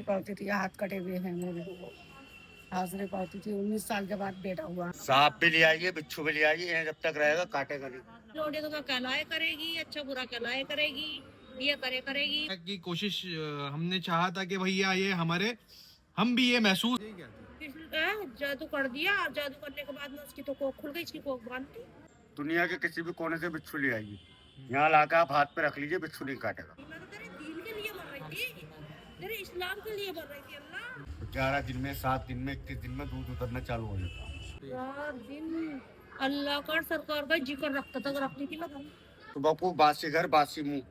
पाती थी, हाथ कटे हुए हैं मेरे, हाथ नहीं पाती थी। 19 साल के बाद बेटा हुआ। सांप भी ले आइए, बिच्छू भी ले आइए, जब तक रहेगा काटेगा नहीं। लोटे तो कहलाए करेगी, अच्छा बुरा कहलाए करेगी, ये करेगी की कोशिश हमने चाहा था कि भैया ये हमारे हम भी ये महसूस जादू कर दिया। जादू करने के बाद में उसकी तो कोख खुल गई, इसकी कोख बांध दी। दुनिया के किसी भी कोने से बिच्छू ले आइए, यहाँ लाकर आप हाथ पे रख लीजिए, बिच्छू नहीं काटेगा। मैं तो तेरे दीन के लिए मर रही थी, तेरे इस्लाम के लिए मर रही थी। अल्लाह 11 दिन में, 7 दिन में, 21 दिन में दूध उतरना चालू हो जाता। 4 दिन अल्लाह का सरकार का जिक्र रखता था, रखती थी मैं। तो बापू बासी घर बासी मुंह,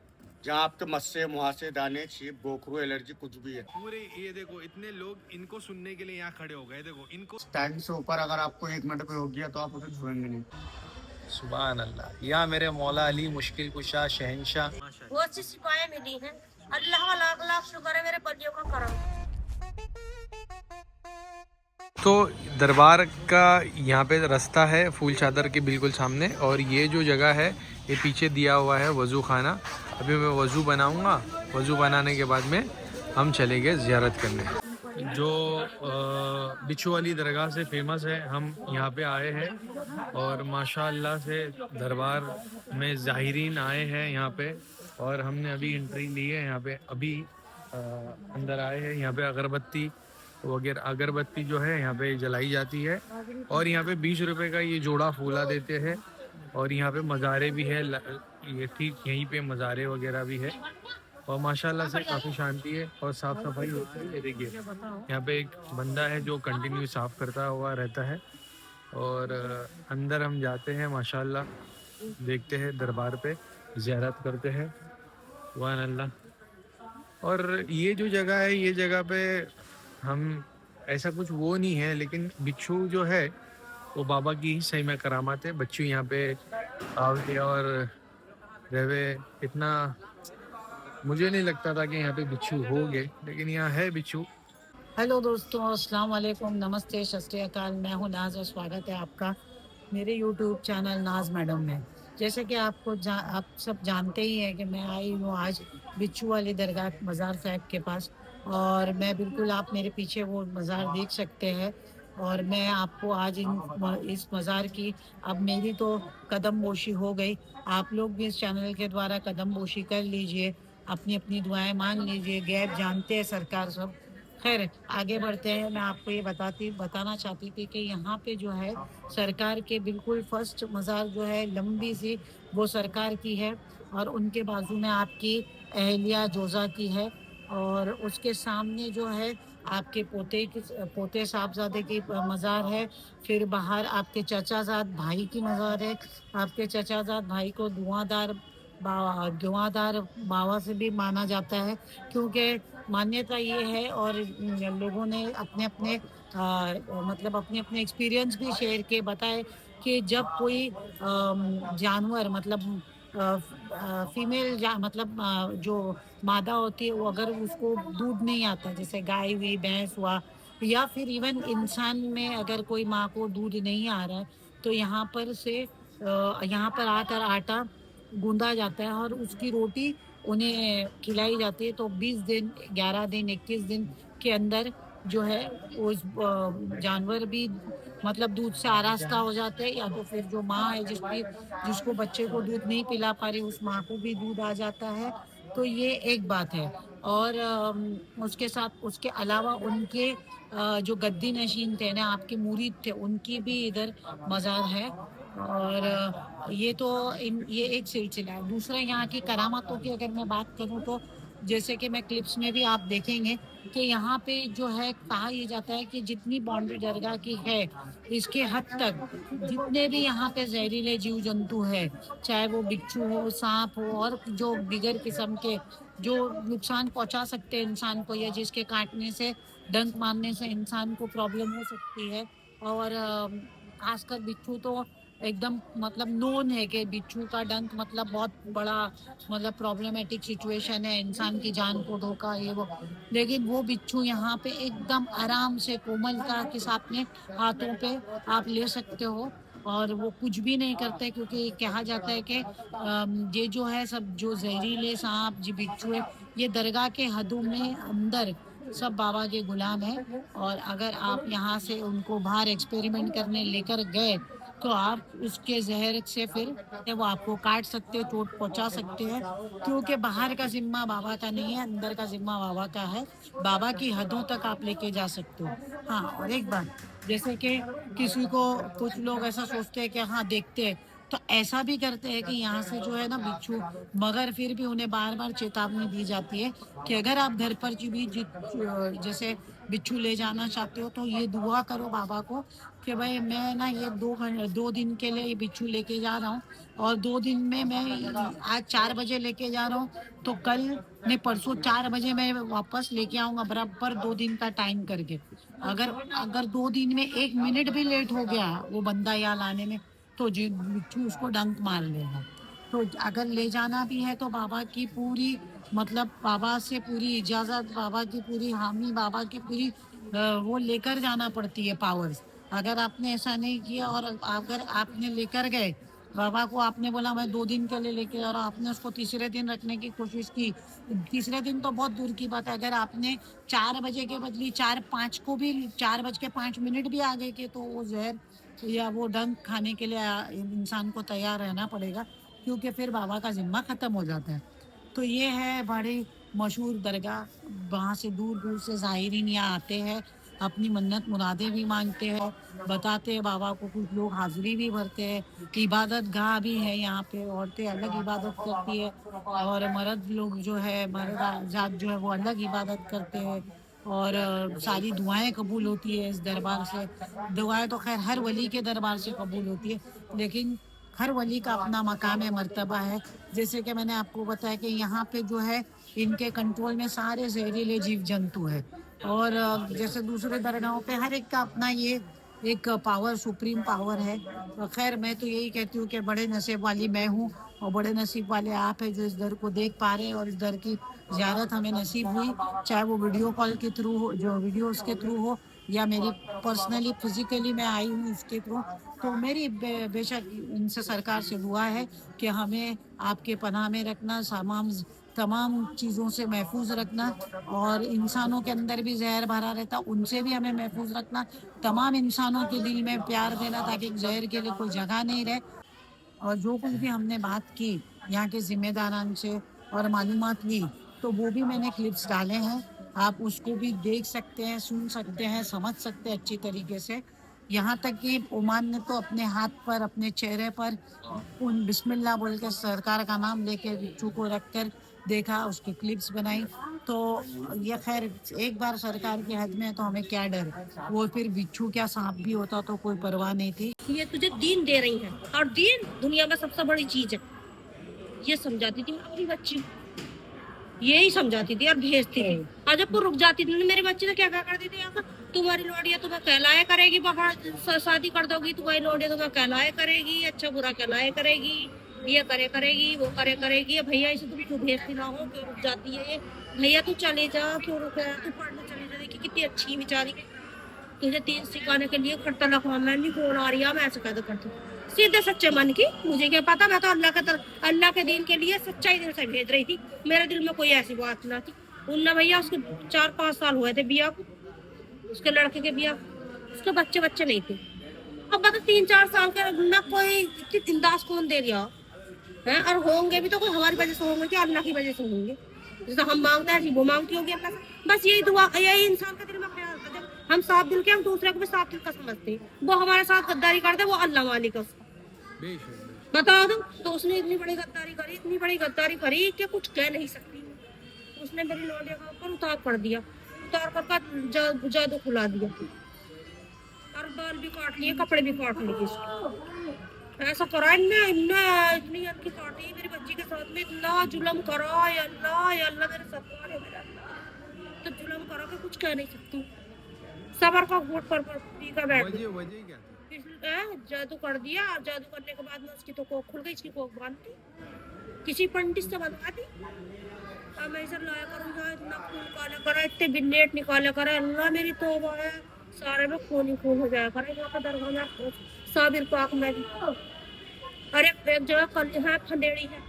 जहाँ आपके मस्से मुहासे दाने छीप गोखरू एलर्जी कुछ भी है। पूरे ये देखो इतने लोग इनको सुनने के लिए यहाँ खड़े हो गए। देखो इनको टाइम से ऊपर अगर आपको 1 मिनट पे हो गया तो आप उसे छुएंगे नहीं। सुभान अल्लाह। या मेरे मौला अली मुश्किल कुशा शहनशाह। बहुत सी सिपाही मिली हैं। अल्लाह का लाख लाख शुक्र है मेरे बलियों का करम। तो दरबार का यहाँ पे रास्ता है फूल चादर के बिल्कुल सामने, और ये जो जगह है ये पीछे दिया हुआ है वज़ू खाना। अभी मैं वज़ू बनाऊँगा, वज़ू बनाने के बाद में हम चलेंगे ज़ियारत करने। जो बिच्छू वाली दरगाह से फेमस है, हम यहाँ पे आए हैं और माशाअल्लाह से दरबार में ज़ाहिरीन आए हैं यहाँ पे, और हमने अभी एंट्री ली है यहाँ पे। अभी अंदर आए हैं। यहाँ पे अगरबत्ती वगैरह, अगरबत्ती जो है यहाँ पे जलाई जाती है, और यहाँ पे 20 रुपए का ये जोड़ा फूला देते हैं। और यहाँ पे मज़ारे भी है, ये ठीक यहीं पे मज़ारे वगैरह भी है, और माशाल्लाह से काफ़ी शांति है और साफ़ सफाई होती है। देखिए यहाँ पे एक बंदा है जो कंटिन्यू साफ़ करता हुआ रहता है। और अंदर हम जाते हैं, माशाल्लाह देखते हैं, दरबार पे ज़ियारत करते हैं। सुभान अल्लाह। और ये जो जगह है, ये जगह पे हम ऐसा कुछ वो नहीं है, लेकिन बिच्छू जो है वो बाबा की ही सही में करामात है। बच्चू यहाँ पे आवे और रहे, इतना मुझे नहीं लगता था कि यहाँ पे बिच्छू होंगे, लेकिन यहाँ है बिच्छू। हेलो दोस्तों, अस्सलाम वालेकुम, नमस्ते, सत श्री अकाल। मैं हूँ नाज और स्वागत है आपका मेरे यूट्यूब चैनल नाज मैडम में। जैसे कि आप सब जानते ही हैं कि मैं आई हूँ आज बिच्छू वाली दरगाह मज़ार साहब के पास, और मैं बिल्कुल, आप मेरे पीछे वो मज़ार देख सकते हैं। और मैं आपको आज इस मज़ार की, अब मेरी तो कदम बोशी हो गई, आप लोग भी इस चैनल के द्वारा कदम बोशी कर लीजिए, अपनी अपनी दुआएं मांग लीजिए। गैब जानते हैं सरकार सब। खैर, आगे बढ़ते हैं। मैं आपको ये बताना चाहती थी कि यहाँ पे जो है सरकार के बिल्कुल फर्स्ट मज़ार जो है लंबी सी, वो सरकार की है, और उनके बाजू में आपकी अहलिया जोजा की है, और उसके सामने जो है आपके पोते साहबजादे की मज़ार है। फिर बाहर आपके चचाजाद भाई की मज़ार है। आपके चचाजाद भाई को धुआंधार बाबा से भी माना जाता है, क्योंकि मान्यता ये है, और लोगों ने अपने अपने मतलब अपने अपने एक्सपीरियंस भी शेयर किए, बताए कि जब कोई जानवर, मतलब फीमेल मतलब जो मादा होती है, वो अगर उसको दूध नहीं आता, जैसे गाय हुई, भैंस हुआ, या फिर इवन इंसान में अगर कोई माँ को दूध नहीं आ रहा है, तो यहाँ पर आकर आटा गूंदा जाता है और उसकी रोटी उन्हें खिलाई जाती है। तो 20 दिन, 11 दिन, 21 दिन के अंदर जो है उस जानवर भी मतलब दूध से आरास्ता हो जाते हैं, या तो फिर जो माँ है जिसको बच्चे को दूध नहीं पिला पा रही, उस माँ को भी दूध आ जाता है। तो ये एक बात है। और उसके साथ, उसके अलावा उनके जो गद्दी नशीन थे ना, आपके मुरीद थे, उनकी भी इधर मज़ार है। और ये एक सिलसिला है। दूसरा, यहाँ की करामातों की अगर मैं बात करूँ तो, जैसे कि मैं क्लिप्स में भी आप देखेंगे कि यहाँ पे जो है कहा यह जाता है कि जितनी बाउंड्री दरगाह की है, इसके हद तक जितने भी यहाँ पे जहरीले जीव जंतु है, चाहे वो बिच्छू हो, सांप हो, और जो बिगर किस्म के जो नुकसान पहुँचा सकते हैं इंसान को, या जिसके काटने से, डंक मारने से इंसान को प्रॉब्लम हो सकती है। और खासकर बिच्छू तो एकदम मतलब नोन है कि बिच्छू का डंक मतलब बहुत बड़ा, मतलब प्रॉब्लमेटिक सिचुएशन है, इंसान की जान को धोखा, ये वो। लेकिन वो बिच्छू यहाँ पे एकदम आराम से कोमलता के साथ में हाथों पे आप ले सकते हो, और वो कुछ भी नहीं करते, क्योंकि कहा जाता है कि ये जो है सब जो जहरीले सांप, जो बिच्छू है, ये दरगाह के हदों में अंदर सब बाबा के गुलाम हैं। और अगर आप यहाँ से उनको बाहर एक्सपेरिमेंट करने लेकर गए तो आप उसके जहर से फिर वो आपको काट सकते हैं, चोट पहुंचा सकते हैं, क्योंकि बाहर का जिम्मा बाबा का नहीं है, अंदर का जिम्मा बाबा का है। बाबा की हदों तक आप लेके जा सकते हो। हाँ, और एक बात, जैसे कि किसी को, कुछ लोग ऐसा सोचते हैं कि हाँ देखते हैं, तो ऐसा भी करते हैं कि यहाँ से जो है ना बिच्छू, मगर फिर भी उन्हें बार बार चेतावनी दी जाती है कि अगर आप घर पर भी जैसे बिच्छू ले जाना चाहते हो तो ये दुआ करो बाबा को कि भाई मैं ना ये 2 दिन के लिए ये बिच्छू लेके जा रहा हूँ, और 2 दिन में मैं आज 4 बजे लेके जा रहा हूँ, तो कल नहीं परसों 4 बजे मैं वापस लेके आऊँगा, बराबर 2 दिन का टाइम करके। अगर अगर 2 दिन में 1 मिनट भी लेट हो गया वो बंदा यहाँ लाने में, तो जी बिच्छू उसको डंक मार लेगा। तो अगर ले जाना भी है तो बाबा की पूरी, मतलब बाबा से पूरी इजाज़त, बाबा की पूरी हामी, बाबा की पूरी वो लेकर जाना पड़ती है पावर्स। अगर आपने ऐसा नहीं किया और अगर आपने लेकर गए बाबा को, आपने बोला मैं 2 दिन के लिए लेके जा रहा हूँ, आपने उसको तीसरे दिन रखने की कोशिश की, तीसरे दिन तो बहुत दूर की बात है, अगर आपने 4 बजे के बदली 4:05 को भी 4:05 भी आ गए के, तो वो जहर या वो डंक खाने के लिए इंसान को तैयार रहना पड़ेगा, क्योंकि फिर बाबा का जिम्मा ख़त्म हो जाता है। तो ये है बड़ी मशहूर दरगाह, वहाँ से दूर दूर से ज़ाहिरीन यहाँ आते हैं, अपनी मन्नत मुरादें भी मांगते हैं, बताते हैं बाबा को, कुछ लोग हाजिरी भी भरते हैं। इबादत गाह भी है यहाँ पे, औरतें अलग इबादत करती है और मर्द लोग जो है, मर्द जात जो है वो अलग इबादत करते हैं। और सारी दुआएं कबूल होती है इस दरबार से। दुआएं तो खैर हर वली के दरबार से कबूल होती है, लेकिन हर वली का अपना मकाम है, मर्तबा है। जैसे कि मैंने आपको बताया कि यहाँ पे जो है इनके कंट्रोल में सारे जहरीले जीव जंतु है, और जैसे दूसरे दरगाहों पे हर एक का अपना ये एक पावर, सुप्रीम पावर है। तो खैर मैं तो यही कहती हूँ कि बड़े नसीब वाली मैं हूँ और बड़े नसीब वाले आप हैं जो इस दर को देख पा रहे हैं, और इस दर की ज़ियारत हमें नसीब हुई, चाहे वो वीडियो कॉल के थ्रू हो, जो वीडियोस के थ्रू हो, या मेरी पर्सनली फिजिकली मैं आई हूँ इसके थ्रू। तो मेरी बेशक इनसे, सरकार से दुआ है कि हमें आपके पनाह में रखना, तमाम चीज़ों से महफूज रखना, और इंसानों के अंदर भी जहर भरा रहता उनसे भी हमें महफूज रखना, तमाम इंसानों के दिल में प्यार देना ताकि जहर के लिए कोई जगह नहीं रहे। और जो कुछ भी हमने बात की यहाँ के ज़िम्मेदारान से और मालूमात ली, तो वो भी मैंने क्लिप्स डाले हैं, आप उसको भी देख सकते हैं, सुन सकते हैं, समझ सकते हैं अच्छी तरीके से। यहाँ तक कि ओमान ने तो अपने हाथ पर, अपने चेहरे पर उन बिस्मिल्लाह बोल के सरकार का नाम लेके बिच्छू को रख कर देखा, उसकी क्लिप्स बनाई। तो ये खैर एक बार सरकार की हद में है तो हमें क्या डर, वो फिर बिच्छू क्या सांप भी होता तो कोई परवाह नहीं थी। ये तुझे दीन दे रही है, और दीन दुनिया में सबसे बड़ी चीज है, ये समझाती थी अपनी बच्ची, यही समझाती थी और भेजती थी। और जब वो रुक जाती थी मेरी बच्ची तो क्या करती थी, तुम्हारी लौड़िया तुम्हें कहलाया करेगी, बाहर शादी कर दोगी तुम्हारी लौड़िया तुम्हें कहलाया करेगी, अच्छा बुरा कहलाया करेगी, ये करेगी, वो करेगी। भैया इसे तुम क्यों भेजती ना हो, क्यों रुक जाती है, भैया तू चले जा, क्यों रुक है, तू पढ़ने चले जा, देखी कितनी अच्छी बेचारी, तुझे 3 सिखाने के लिए खट्टा लखवा मैं नहीं कौन आ रही है, मैं ऐसे कहते करती सीधे सच्चे मन की, मुझे क्या पता, मैं तो अल्लाह के दिन के लिए सच्चाई दिल से भेज रही थी, मेरे दिल में कोई ऐसी बात ना थी। उनने भैया उसके 4-5 साल हुए थे बिया को, उसके लड़के के बिया, उसके बच्चे नहीं थे। अब बता 3-4 साल के ना, कोई इतनी दिलदास कौन दे रहा है, और होंगे भी तो कोई हमारी वजह से होंगे कि अल्लाह की वजह से होंगे, जैसे हम मांगते हैं वो मांगती होगी अल्लाह से। बस यही दुआ, यही इंसान के दिल में ख्याल होता है, हम साफ दिल के, हम दूसरे को भी साफ दिल का समझते हैं, वो हमारे साथ गद्दारी करते, वो अल्लाह मालिक है उसका, बता दो। तो उसने इतनी बड़ी गद्दारी करी कि कुछ कह नहीं सकती। उसने मेरी लौंडिया का ऊपर उतार कर दिया, उतार कर जादू खुला दिया, और बाल भी काट लिए, कपड़े भी काट लिए, ऐसा करा इतनी अनकी काटी मेरी बच्ची के साथ में, इतना जुल्म करा, या अल्लाह मेरे सरकार है, मेरा तो जुल्म करा कि कुछ कह नहीं सकती। सबर का घूट पर पी का बैठ जादू कर दिया, और जादू करने के बाद में उसकी तो कोख खुल गई, इसकी कोख बांध दी, किसी पंडित से बनवा दी। अब मैं इसे लाया करूँगा, इतना खून निकाला करा, इतने बिन्नेट निकाला करा, अल्लाह मेरी तौबा है, सारे में खून ही खून हो जाया करा वहाँ का दरगाह में, साबिर पाक में भी। और एक जगह खंडेड़ी है,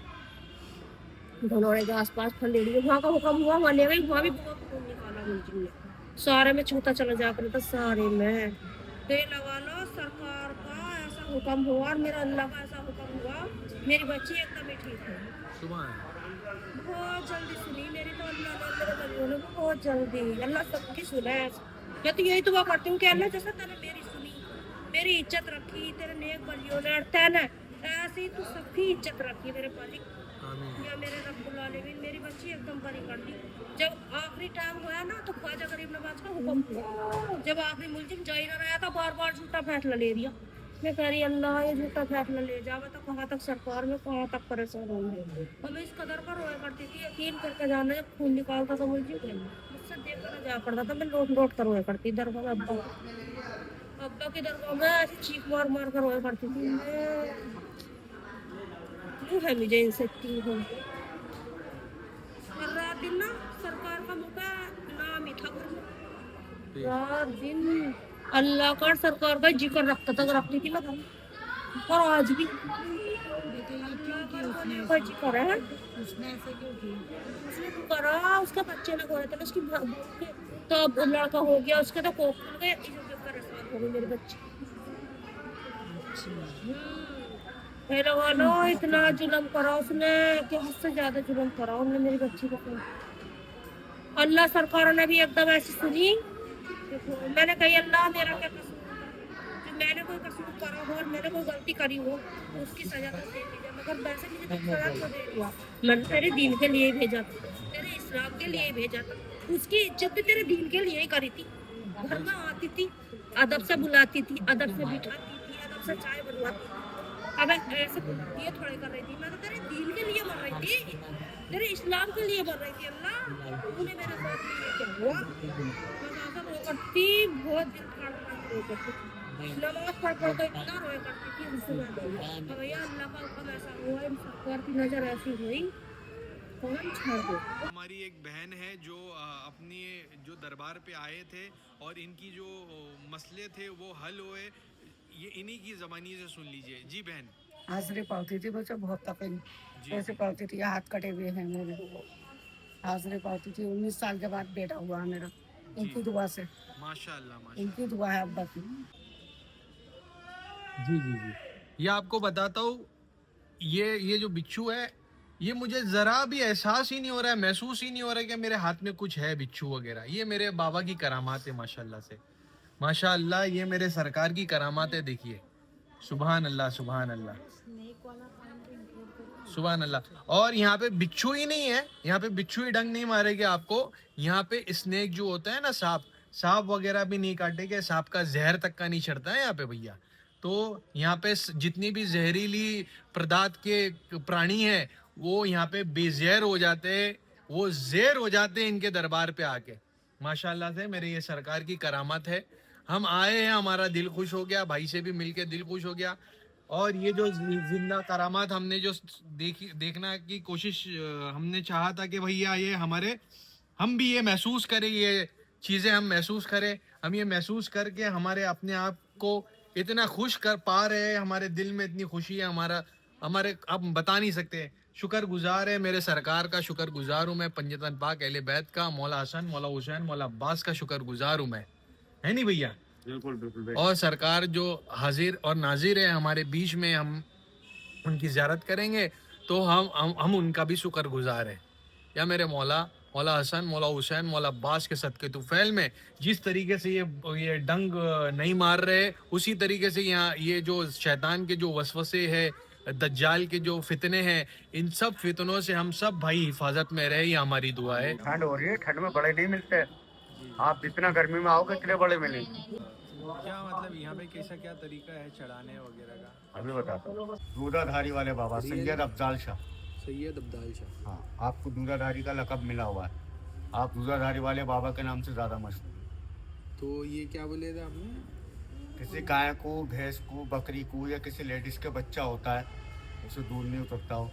धनौरे के आसपास खंडेड़ी है, वहाँ का हुक्म हुआ, वहाँ ले गई, वहाँ भी बहुत खून निकाला। बड़ा मुलजिम में, सारे में छूता चला जा कर था, सारे में। तो ये लगा लो सरकार का ऐसा हुक्म हुआ और मेरा अल्लाह का ऐसा हुक्म हुआ, मेरी बच्ची एकदम ही ठीक है। बहुत जल्दी सुनी मेरी तो अल्लाह ने, मेरे बच्चों ने बहुत जल्दी। अल्लाह सबकी सुना है। मैं तो यही दुआ करती हूँ कि अल्लाह जैसा तेने मेरी सुनी, मेरी इज्जत रखी, तेरे नेक बलियों ने, तेने ऐसे ही तू सबकी इज्जत रखी मेरे पाली। या मेरे रब्बुल आलमीन मेरी बच्ची एकदम बड़ी कर दी। जब आखिरी टाइम हुआ ना तो ख्वाजा गरीब नवाज का हुक्म हुआ, जब आखिरी मुलजिम जा ही ना रहा था, बार बार झूठा फैसला ले दिया। मैं कह रही अल्लाह ये झूठा फैसला ले जावे तो कहाँ तक सरकार में कहाँ तक परेशान होंगे। और मैं इस कदर का रोया करती थी, यकीन करके जाना, जब खून निकालता था मुलजिम मुझसे देख कर जा पड़ता था, मैं लौट लौट कर रोया करती दरगाह में। अब्बा की दरगाह में ऐसी चीख मार मार कर रोया करती थी मैं। क्यों है मुझे इनसे हूँ। और रात दिन ना सरकार का मुका ना मीठा कर, रात दिन अल्लाह का सरकार का जिक्र रखता था, रखती थी मैं। और आज भी जिक्र है। उसने ऐसे क्यों किया? उसने तो करा, उसके बच्चे ने खोया था, उसकी तो अब लड़का हो गया, उसके तो कोख खुल गए, हो गई मेरे बच्चे। मेरे वालों इतना जुल्म करा उसने कि हद से ज्यादा जुल्म करा उसने मेरी बच्ची को। अल्लाह सरकार ने भी एकदम ऐसी सुनी। मैंने कही अल्लाह मेरा क्या कसूर, जो मैंने कोई कसूर करा हो और मैंने कोई गलती करी हो तो उसकी सजा तो दे दीजिए, मगर वैसे मुझे तो सजा तो दे दिया। मैंने तेरे दीन के लिए भेजा था, तेरे इस्लाम के लिए भेजा था, उसकी इज्जत भी तेरे दीन के लिए ही करी थी। घर में आती थी, अदब से बुलाती थी, अदब से बिठाती थी, अदब से चाय बनवाती थी। अब ऐसे ये थोड़े कर रही थी, मैं तो तेरे दीन के लिए मर रही थी, तेरे इस्लाम के लिए मर रही थी। अल्लाह तूने मेरे साथ में ये क्या हुआ। मैं रो करती, बहुत दिल फाड़ रो करती, नमाज पढ़ पढ़ कर इतना रोया करती थी उससे। मैं भैया अल्लाह का हुक्म ऐसा हुआ, इन सरकार की नजर ऐसी हुई, कौन छोड़ दो। हमारी एक बहन है जो अपनी जो दरबार पे आए थे और इनकी जो मसले थे वो हल हुए, ये इन्हीं की ज़बानी से सुन लीजिए। जी बहन। हाजिरी पाती थी बच्चा, बहुत तकलीफ ऐसे पाती थी, हाथ कटे हुए हैं मेरे। हाजिरी पाती थी, 19 साल के बाद बेटा हुआ मेरा, इनकी दुआ से। माशाल्लाह माशाल्लाह। इनकी दुआ है अब्बा की। जी जी जी, ये आपको बताता हूँ, ये जो बिच्छू है, ये मुझे ज़रा भी एहसास ही नहीं हो रहा है, महसूस ही नहीं हो रहा है कि मेरे हाथ में कुछ है बिच्छू वगैरह। ये मेरे बाबा की करामात है माशाल्लाह से, माशाल्लाह। ये मेरे सरकार की करामात है, देखिए। सुभान अल्लाह सुभान अल्लाह सुभान अल्लाह। और यहाँ पे बिच्छू ही नहीं है, यहाँ पे बिच्छू ही डंग नहीं मारेगे आपको। यहाँ पे स्नेक जो होता है ना, सांप वगैरह भी नहीं काटेंगे, सांप का जहर तक का नहीं चढ़ता है यहाँ पे भैया। तो यहाँ पे जितनी भी जहरीली पदार्थ के प्राणी हैं वो यहाँ पे बेजहर हो जाते हैं, वो जहर हो जाते हैं इनके दरबार पे आके। माशाल्लाह से मेरे ये सरकार की करामत है। हम आए हैं, हमारा दिल खुश हो गया, भाई से भी मिलके दिल खुश हो गया। और ये जो जिंदा करामात हमने जो देखना की कोशिश, हमने चाहा था कि भैया ये हमारे, हम भी ये महसूस करें, ये चीज़ें हम महसूस करें, हम ये महसूस करके हमारे अपने आप को इतना खुश कर पा रहे हैं, हमारे दिल में इतनी खुशी है, हमारे आप बता नहीं सकते। शुक्रगुजार है, मेरे सरकार का शुक्रगुजार हूँ मैं, पंजतन पाक अहले बैत का, मौला हसन, मौला हुसैन, मौला अब्बास का शुक्रगुजार हूँ मैं, है नहीं भैया? बिल्कुल बिल्कुल। और सरकार जो हाजिर और नाजिर है हमारे बीच में, हम उनकी ज़ियारत करेंगे तो हम उनका भी शुक्रगुजार है। या मेरे मौला हसन, मौला हुसैन, मौला अब्बास के सदके तुफैल में जिस तरीके से ये डंग नहीं मार रहे, उसी तरीके से यहाँ ये जो शैतान के जो वसवसे है, दज्जाल के जो फितने हैं, इन सब फितनों से हम सब भाई हिफाजत में रहे, ये हमारी दुआ है। ठंड हो रही है, ठंड में बड़े नहीं मिलते, आप जितना गर्मी में आओगे इतने बड़े मिलेंगे। क्या मतलब यहाँ पे कैसा क्या तरीका है चढ़ाने वगैरह का? अभी बताता हूँ। दूधाधारी वाले बाबा सैयद अफजाल शाह। सैयद अब्दाल शाह। हाँ, आपको दूधाधारी का लक़ब मिला हुआ है, आप दूधाधारी वाले बाबा के नाम से ज़्यादा मशहूर। तो ये क्या बोले थे आपने? किसी गाय को, भैंस को, बकरी को या किसी लेडीज़ के बच्चा होता है, उसे दूध नहीं उतरता हो,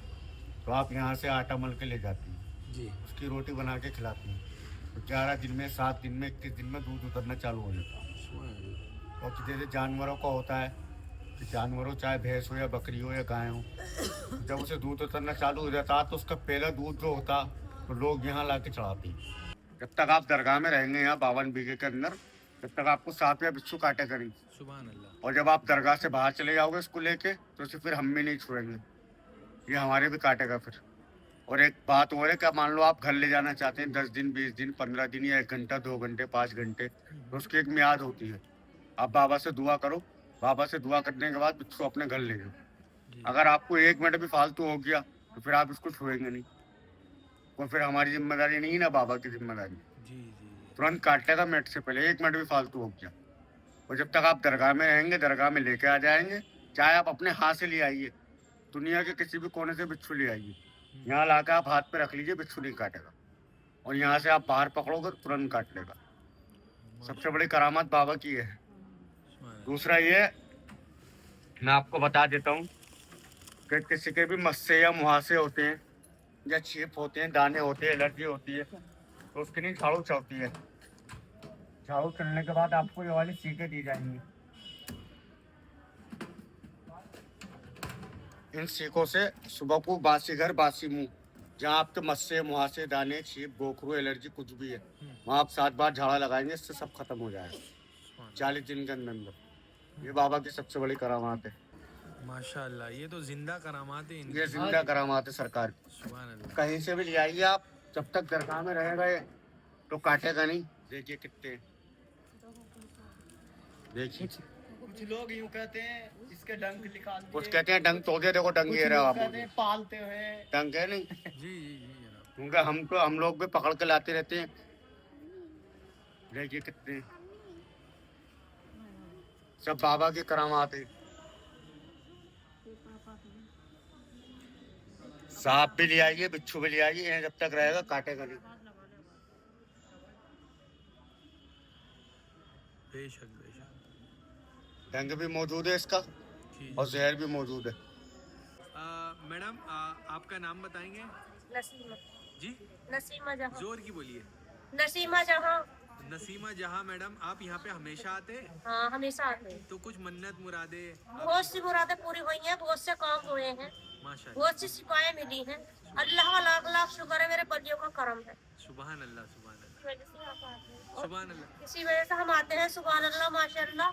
तो आप यहाँ से आटा मल के ले जाती हैं जी, उसकी रोटी बना के खिलाती हैं, तो 11 दिन में, 7 दिन में, 21 दिन में दूध उतरना चालू हो जाता है। और जैसे जानवरों का होता है कि जानवरों, चाहे भैंस हो या बकरी हो या गाय हो, जब उसे दूध उतरना चालू हो जाता है तो उसका पहला दूध जो होता तो लोग यहाँ ला के चढ़ाते हैं। जब तक आप दरगाह में रहेंगे यहाँ 52 बीघे के अंदर, जब तक आपको सांप या बिच्छू काटेगा नहीं। सुभान अल्लाह। और जब आप दरगाह से बाहर चले जाओगे इसको लेके, तो उसे फिर हम भी नहीं छुएंगे, ये हमारे भी काटेगा फिर। और एक बात और है, क्या मान लो आप घर ले जाना चाहते हैं 10 दिन 20 दिन 15 दिन या 1 घंटा 2 घंटे 5 घंटे, तो उसकी एक मियाद होती है। आप बाबा से दुआ करो, बाबा से दुआ करने के बाद बिच्छू अपने घर ले जाओ। अगर आपको 1 मिनट भी फालतू हो गया तो फिर आप इसको छुएंगे नहीं, और फिर हमारी जिम्मेदारी नहीं ना, बाबा की जिम्मेदारी। जी जी। तुरंत काटेगा मिनट से पहले, 1 मिनट भी फालतू हो गया। और जब तक आप दरगाह में रहेंगे, दरगाह में लेके आ जाएंगे, चाहे आप अपने हाथ से ले आइए, दुनिया के किसी भी कोने से बिच्छू ले आइए, यहाँ लाकर आप हाथ पे रख लीजिए, बिच्छू नहीं काटेगा। और यहाँ से आप बाहर पकड़ोगे तुरंत काट लेगा। सबसे बड़ी करामात बाबा की है। दूसरा ये मैं आपको बता देता हूँ कि किसी के भी मस्से या मुहासे होते हैं या छीप होते हैं, दाने होते हैं, एलर्जी होती है, तो उसके लिए झाड़ू चलती है। झाड़ू चलने के बाद आपको ये वाली सीखें दी जाएंगी। इन सीखों से सुबह को बासी घर बासी मुंह, जहाँ आपके मस्से मुहासे दाने छीप गोखरू एलर्जी कुछ भी है, वहाँ आप 7 बार झाड़ा लगाएंगे, इससे सब खत्म हो जाएगा 40 दिन के अंदर। ये बाबा की सबसे बड़ी करामात है। माशाल्लाह, ये तो जिंदा करामात है इनकी। ये जिंदा करामात है सरकार की। सुभान अल्लाह। कहीं से भी ले आइए आप, जब तक दरगाह में रहेगा ये तो काटेगा नहीं। देखिए कितने, देखिए कुछ लोग यूं कहते हैं इसके डंक निकाल दिए, कुछ कहते हैं डंग तोड़े, देखो डंग कुछ ये रहा लोग आप, कहते हैं पालते हुए। डंग है नहीं, जी जी जी जनाब। क्योंकि हम लोग भी पकड़ के लाते रहते हैं। देखिए कितने, सब बाबा की करामात है। सांप भी ले आइए, बिच्छू भी ले आइए, ये जब तक रहेगा काटेगा नहीं। बेशक बेशक। डंग भी मौजूद है इसका, जी और जहर भी मौजूद है। मैडम आपका नाम बताएंगे? नसीमा, जी नसीमा जहाँ, जोर की बोलिए। नसीमा जहाँ। नसीमा जहाँ। मैडम आप यहाँ पे हमेशा आते हैं? हाँ, हमेशा आते हैं। तो कुछ मन्नत मुरादे? बहुत सी मुरादें पूरी हुई हैं, बहुत से काम हुए हैं, माशाल्लाह। बहुत सी शिकायतें मिली हैं। अल्लाह का लाख लाख शुक्र है, मेरे बलियों का करम है। सुभान अल्लाह सुभान अल्लाह इस वजह से आप आते हैं। और सुभान अल्लाह इसी वजह से हम आते हैं, सुभान अल्लाह माशाअल्लाह।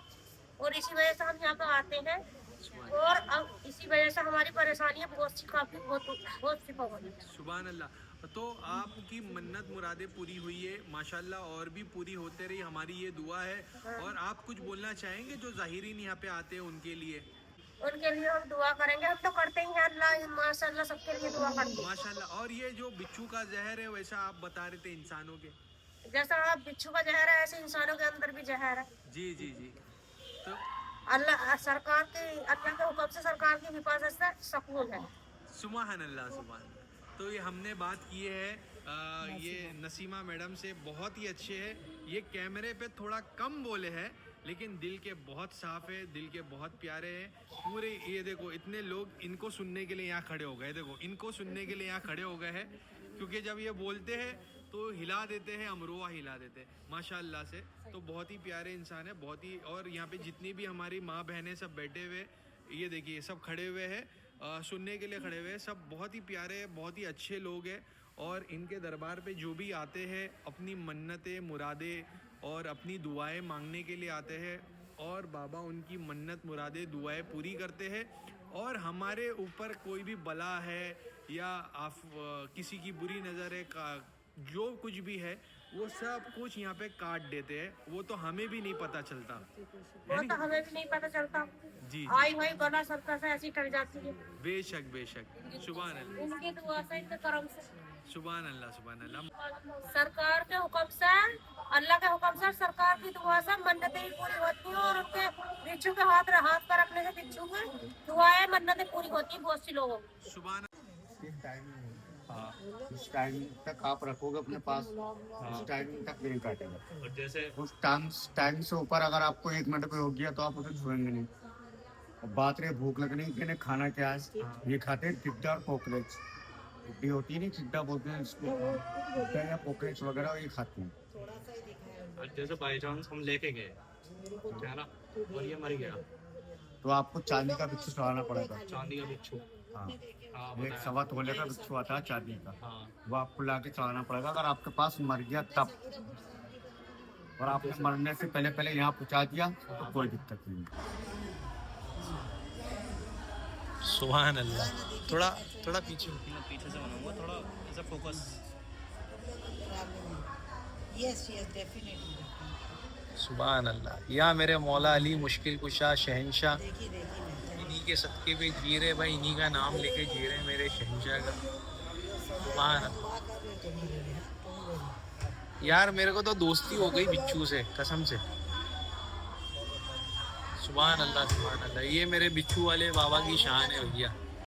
और इसी वजह से हम यहाँ पे आते हैं, सुभान और अब इसी वजह से हमारी परेशानियाँ बहुत सी काफी बहुत सी हो गई हैं। सुभान अल्लाह। तो आपकी मन्नत मुरादें पूरी हुई है माशाल्लाह, और भी पूरी होते रही, हमारी ये दुआ है। और आप कुछ बोलना चाहेंगे जो ज़ाहिरीन यहाँ पे आते हैं उनके लिए? उनके लिए हम दुआ करेंगे, हम तो करते ही हैं। अल्लाह माशाअल्लाह सबके लिए दुआ करते हैं। माशाल्लाह। और ये जो बिच्छू का जहर है, वैसा आप बता रहे थे इंसानों के? जैसा आप बिच्छू का जहर है, ऐसे इंसानों के अंदर भी जहर है। जी जी जी। तो अल्लाह सरकार की, अल्लाह के हुक्म से, सरकार की हिफाजत से सकून है। सुभान अल्लाह सुभान अल्लाह। तो ये हमने बात की है ये नसीमा मैडम से, बहुत ही अच्छे है। ये कैमरे पे थोड़ा कम बोले हैं, लेकिन दिल के बहुत साफ है, दिल के बहुत प्यारे हैं पूरे। ये देखो इतने लोग इनको सुनने के लिए यहाँ खड़े हो गए, देखो इनको सुनने के लिए यहाँ खड़े हो गए हैं, क्योंकि जब ये बोलते हैं तो हिला देते हैं, अमरोहा हिला देते हैं माशाल्लाह से। तो बहुत ही प्यारे इंसान है, बहुत ही। और यहाँ पे जितनी भी हमारी माँ बहनें सब बैठे हुए, ये देखिए सब खड़े हुए हैं, सुनने के लिए खड़े हुए हैं, सब बहुत ही प्यारे, बहुत ही अच्छे लोग हैं। और इनके दरबार पे जो भी आते हैं अपनी मन्नतें मुरादें और अपनी दुआएं मांगने के लिए आते हैं, और बाबा उनकी मन्नत मुरादें दुआएं पूरी करते हैं। और हमारे ऊपर कोई भी बला है या आप किसी की बुरी नज़र है, जो कुछ भी है वो सब कुछ यहाँ पे काट देते हैं, वो तो हमें भी नहीं पता चलता। वो तो हमें भी नहीं पता चलता। जी आई भाई बना सबका से ऐसी टल जाती है। बेशक बेशक। सुभान अल्लाह इनकी दुआ से, इनके करम से, सुभान अल्लाह सुभान अल्लाह। सरकार के हुक्म से, अल्लाह के हुक्म से, सरकार की दुआ से मन्नतें ही पूरी होती हैं। और उनके बिच्छू के हाथ पर रखने से बिच्छू की दुआएं मन्नतें पूरी होती हैं बहुत सी लोगों की। सुभान उस टाइम तक आप रखोगे अपने पास, उस टाइम तक नहीं काटेगा। और जैसे उस टाइम से ऊपर अगर आपको 1 मिनट पे हो गया तो आप उसे छुएंगे नहीं। और बात रही भूख लगने की, इन्हें खाना क्या है, ये खाते हैं टिड्डा और कॉकरोच। टिड्डी होती है नहीं, टिड्डा बोलते हैं इसको, टिड्डा या कॉकरोच वगैरह ये खाते हैं। और जैसे बाई चांस हम लेके गए, है ना, और ये मर गया, तो आपको चांदी का बिच्छू चढ़ाना पड़ेगा। चांदी का बिच्छू, हाँ, हाँ, एक 1.25 का बिच्छू आता है चांदी का, हाँ। वो आपको लाके चढ़ाना पड़ेगा अगर आपके पास मर गया तब, और आपने मरने से पहले पहले यहाँ पहुँचा दिया तो कोई दिक्कत नहीं। सुभान अल्लाह। थोड़ा थोड़ा पीछे। पीछे से बनाऊंगा थोड़ा ऐसा फोकस। Yes yes definitely. सुभान अल्लाह। या मेरे मौला अली मुश्किल कुशा शहनशाह, देखिए देखिए इन्हीं के सदके पे जी रहे भाई, इन्हीं का नाम लेके जी रहे मेरे शहनशाह का। सुभान अल्लाह। यार मेरे को तो दोस्ती हो गई बिच्छू से, कसम से। सुभान अल्लाह सुभान अल्लाह। ये मेरे बिच्छू वाले बाबा की शान है भैया।